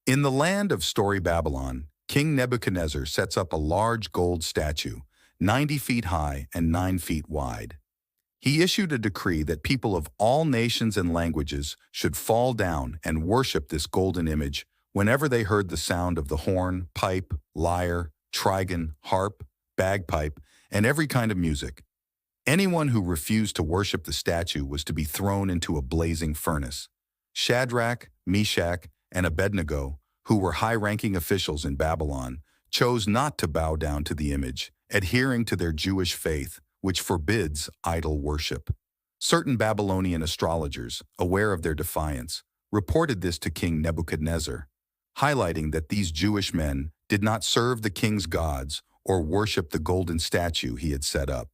In the land of Story Babylon, King Nebuchadnezzar sets up a large gold statue, 90 feet high and 9 feet wide. He issued a decree that people of all nations and languages should fall down and worship this golden image whenever they heard the sound of the horn, pipe, lyre, trigon, harp, bagpipe, and every kind of music. Anyone who refused to worship the statue was to be thrown into a blazing furnace. Shadrach, Meshach, and Abednego, who were high-ranking officials in Babylon, chose not to bow down to the image, adhering to their Jewish faith, which forbids idol worship. Certain Babylonian astrologers, aware of their defiance, reported this to King Nebuchadnezzar, highlighting that these Jewish men did not serve the king's gods or worship the golden statue he had set up.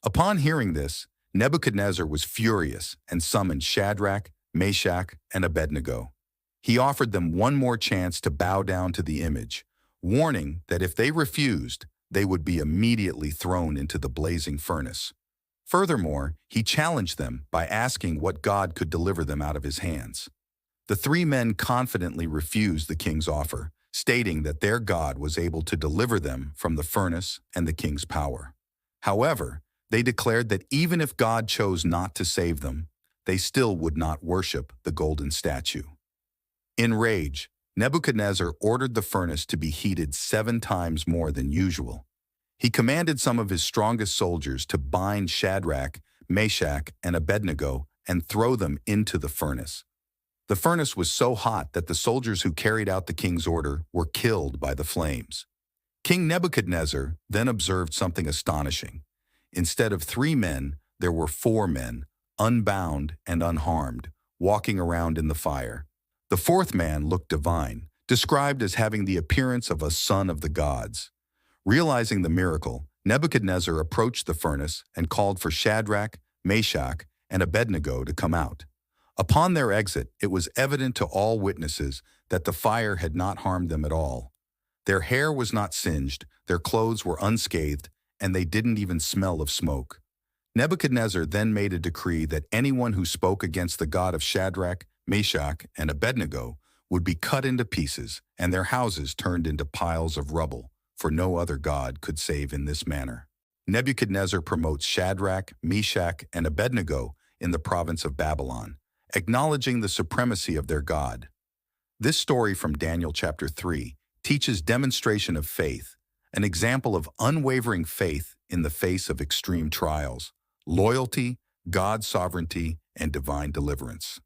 Upon hearing this, Nebuchadnezzar was furious and summoned Shadrach, Meshach, and Abednego. He offered them one more chance to bow down to the image, warning that if they refused, they would be immediately thrown into the blazing furnace. Furthermore, he challenged them by asking what God could deliver them out of his hands. The three men confidently refused the king's offer, stating that their God was able to deliver them from the furnace and the king's power. However, they declared that even if God chose not to save them, they still would not worship the golden statue. In rage, Nebuchadnezzar ordered the furnace to be heated 7 times more than usual. He commanded some of his strongest soldiers to bind Shadrach, Meshach, and Abednego and throw them into the furnace. The furnace was so hot that the soldiers who carried out the king's order were killed by the flames. King Nebuchadnezzar then observed something astonishing. Instead of 3 men, there were 4 men, unbound and unharmed, walking around in the fire. The 4th man looked divine, described as having the appearance of a son of the gods. Realizing the miracle, Nebuchadnezzar approached the furnace and called for Shadrach, Meshach, and Abednego to come out. Upon their exit, it was evident to all witnesses that the fire had not harmed them at all. Their hair was not singed, their clothes were unscathed, and they didn't even smell of smoke. Nebuchadnezzar then made a decree that anyone who spoke against the God of Shadrach, Meshach, and Abednego would be cut into pieces and their houses turned into piles of rubble, for no other god could save in this manner. Nebuchadnezzar promotes Shadrach, Meshach, and Abednego in the province of Babylon, acknowledging the supremacy of their God. This story from Daniel chapter 3 teaches demonstration of faith, an example of unwavering faith in the face of extreme trials, loyalty, God's sovereignty, and divine deliverance.